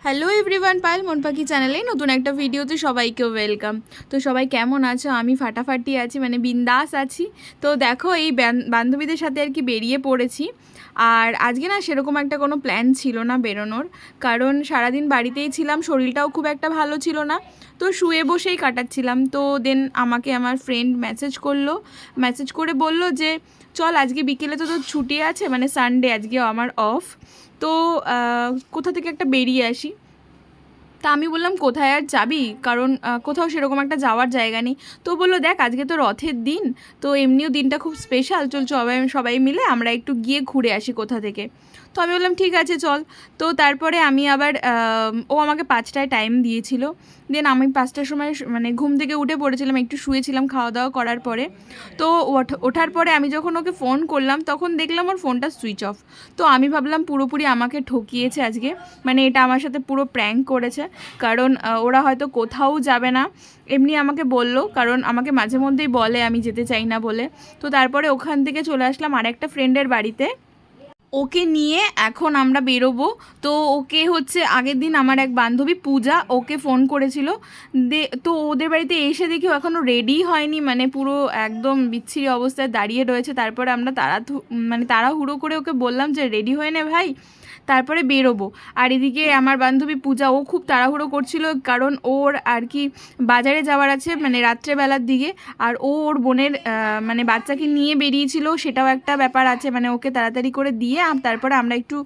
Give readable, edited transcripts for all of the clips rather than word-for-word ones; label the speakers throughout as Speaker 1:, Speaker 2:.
Speaker 1: Hello everyone, Payel মন পাখি চ্যানেলে নতুন একটা ভিডিওতে সবাইকে ওয়েলকাম। তো সবাই কেমন আছো? আমি ফাটাফাটি আছি, মানে বিন্দাস আছি। তো দেখো এই বান্ধবীদের সাথে আর কি বেরিয়ে পড়েছি। আর আজকে না সেরকম একটা কোনো প্ল্যান ছিল না বেরোনোর, কারণ সারাদিন বাড়িতেই ছিলাম, শরীরটাও খুব একটা ভালো ছিল না, তো শুয়ে বসেই কাটাচ্ছিলাম। তো দেন আমাকে আমার ফ্রেন্ড মেসেজ করে বলল যে চল আজকে বিকেলে তো তোর ছুটি আছে, মানে সানডে আজকে আমার অফ, তো কোথা থেকে একটা বেরিয়ে আসি। তা আমি বললাম কোথায় আর যাবি, কারণ কোথাও সেরকম একটা যাওয়ার জায়গা নেই। তো বললো দেখ আজকে তো রথের দিন, তো এমনিও দিনটা খুব স্পেশাল, চল সবাই মিলে আমরা একটু গিয়ে ঘুরে আসি কোথা থেকে। তো আমি বললাম ঠিক আছে চল। তো তারপরে আমি আবার ও আমাকে 5টায় টাইম দিয়েছিল, দেন আমি 5টার সময় মানে ঘুম থেকে উঠে পড়েছিলাম, একটু শুয়েছিলাম খাওয়া দাওয়া করার পরে। তো ওঠার পরে আমি যখন ওকে ফোন করলাম তখন দেখলাম ওর ফোনটা সুইচ অফ। তো আমি ভাবলাম পুরোপুরি আমাকে ঠকিয়েছে আজকে, মানে এটা আমার সাথে পুরো প্র্যাঙ্ক করেছে, কারণ ওরা হয়তো কোথাও যাবে না, এমনি আমাকে বললো, কারণ আমাকে মাঝে মধ্যেই বলে আমি যেতে চাই না বলে। তো তারপরে ওখান থেকে চলে আসলাম আরেকটা ফ্রেন্ডের বাড়িতে, ওকে নিয়ে এখন আমরা বেরোবো। তো ওকে হচ্ছে আগের দিন আমার এক বান্ধবী পূজা ওকে ফোন করেছিল, তো ওদের বাড়িতে এসে দেখি এখনও রেডি হয়নি, মানে পুরো একদম বিচ্ছিরি অবস্থায় দাঁড়িয়ে রয়েছে। তারপরে আমরা তাড়াহুড়ো করে ওকে বললাম যে রেডি হয়ে নে ভাই, তারপরে বেরোবো। আর এদিকে আমার বান্ধবী পূজা ও খুব তাড়াহুড়ো করছিল, কারণ ওর আর কি বাজারে যাওয়ার আছে, মানে রাত্রেবেলার দিকে, আর ওর বোনের মানে বাচ্চাকে নিয়ে বেরিয়েছিল, সেটাও একটা ব্যাপার আছে, মানে ওকে তাড়াতাড়ি করে দিয়ে তারপরে আমরা একটু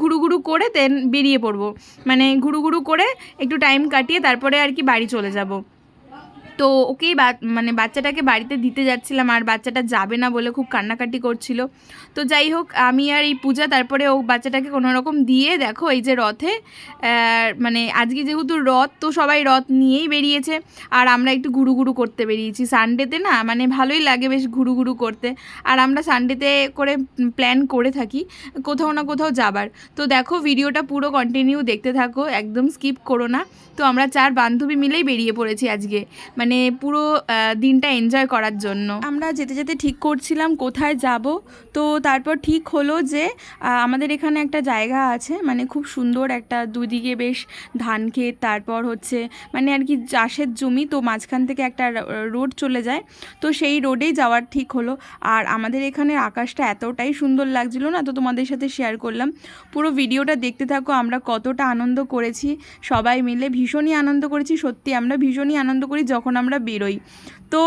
Speaker 1: ঘুরু করে দেন বেরিয়ে পড়বো, মানে ঘুরু করে একটু টাইম কাটিয়ে তারপরে আর কি বাড়ি চলে যাব। তো ওকেই মানে বাচ্চাটাকে বাড়িতে দিতে যাচ্ছিলাম, আর বাচ্চাটা যাবে না বলে খুব কান্নাকাটি করছিল। তো যাই হোক আমি আর এই পূজা তারপরে ও বাচ্চাটাকে কোনো রকম দিয়ে দেখো এই যে রথে, মানে আজকে যেহেতু রথ, তো সবাই রথ নিয়েই বেরিয়েছে, আর আমরা একটু ঘুরু করতে বেরিয়েছি সানডেতে না, মানে ভালোই লাগে বেশ ঘুরু করতে। আর আমরা সানডেতে করে প্ল্যান করে থাকি কোথাও না কোথাও যাবার। তো দেখো ভিডিওটা পুরো কন্টিনিউ দেখতে থাকো, একদম স্কিপ করো না। তো আমরা 4 বান্ধবী মিলেই বেরিয়ে পড়েছি আজকে, মানে পুরো দিনটা এনজয় করার জন্য। আমরা যেতে যেতে ঠিক করছিলাম কোথায় যাব, তো তারপর ঠিক হলো যে আমাদের এখানে একটা জায়গা আছে, মানে খুব সুন্দর একটা, দুদিকে বেশ ধান ক্ষেত, তারপর হচ্ছে মানে আর কি চাষের জমি, তো মাঝখান থেকে একটা রোড চলে যায়, তো সেই রোডেই যাওয়ার ঠিক হলো। আর আমাদের এখানে আকাশটা এতটাই সুন্দর লাগছিল না, তো তোমাদের সাথে শেয়ার করলাম। পুরো ভিডিওটা দেখতে থাকো, আমরা কতটা আনন্দ করেছি সবাই মিলে, ভীষণই আনন্দ করেছি, সত্যি আমরা ভীষণই আনন্দ করি যখন আমরা বেরোই। তো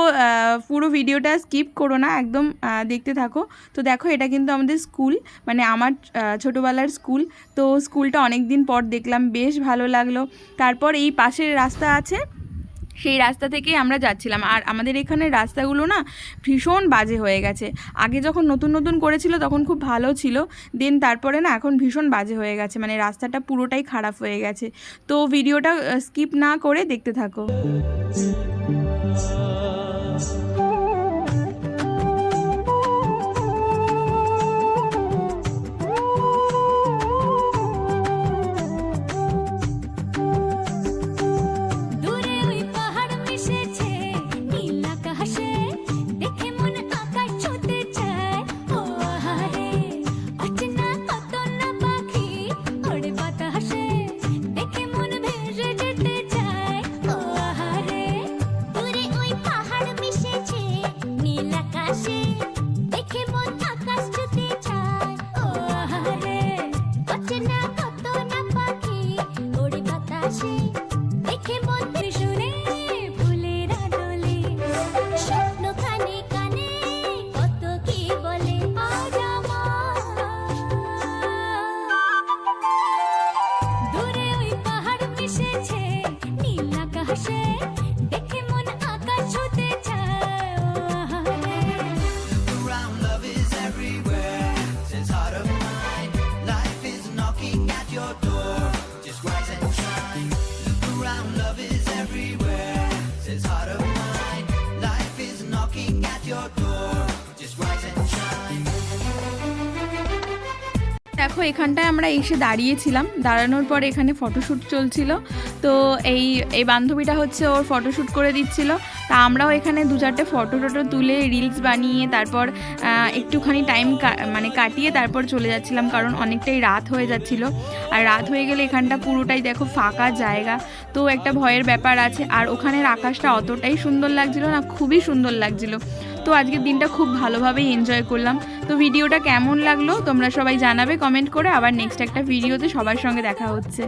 Speaker 1: পুরো ভিডিওটা স্কিপ করো না, একদম দেখতে থাকো। তো দেখো এটা কিন্তু আমাদের স্কুল, মানে আমার ছোটোবেলার স্কুল। তো স্কুলটা অনেক দিন পর দেখলাম, বেশ ভালো লাগলো। তারপর এই পাশের রাস্তা আছে, সেই রাস্তা থেকেই আমরা যাচ্ছিলাম। আর আমাদের এখানের রাস্তাগুলো না ভীষণ বাজে হয়ে গেছে, আগে যখন নতুন করেছিল তখন খুব ভালো ছিল, দেন তারপরে না এখন ভীষণ বাজে হয়ে গেছে, মানে রাস্তাটা পুরোটাই খারাপ হয়ে গেছে। তো ভিডিওটা স্কিপ না করে দেখতে থাকো। দেখো এখানটায় আমরা এসে দাঁড়িয়েছিলাম, দাঁড়ানোর পর এখানে ফটোশ্যুট চলছিল। তো এই বান্ধবীটা হচ্ছে ওর ফটোশ্যুট করে দিচ্ছিল। তা আমরাও এখানে 2-4টে ফটো তুলে রিলস বানিয়ে তারপর একটুখানি টাইম কাটিয়ে তারপর চলে যাচ্ছিলাম, কারণ অনেকটাই রাত হয়ে যাচ্ছিল। আর রাত হয়ে গেলে এখানটা পুরোটাই দেখো ফাঁকা জায়গা, তো একটা ভয়ের ব্যাপার আছে। আর ওখানের আকাশটা অতটাই সুন্দর লাগছিল না, খুবই সুন্দর লাগছিল। তো আজকের দিনটা খুব ভালোভাবেই এনজয় করলাম। তো ভিডিওটা কেমন লাগলো তোমরা সবাই জানাবে কমেন্ট করে। আবার নেক্সট একটা ভিডিওতে সবার সঙ্গে দেখা হচ্ছে।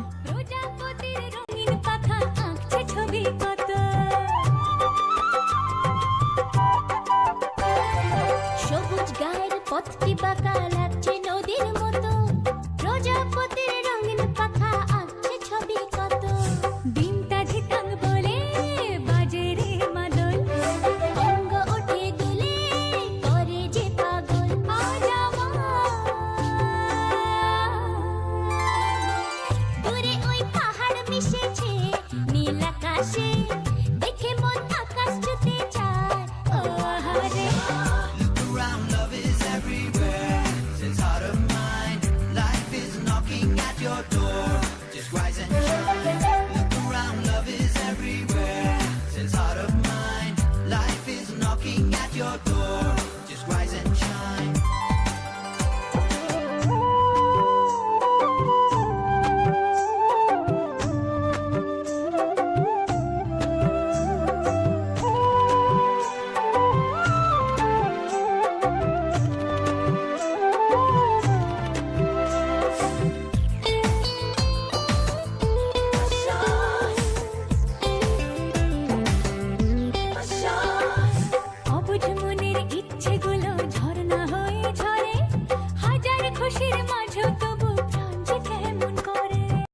Speaker 2: সবুজ গায়ের পথটি বাঁকা লাগছে নদীর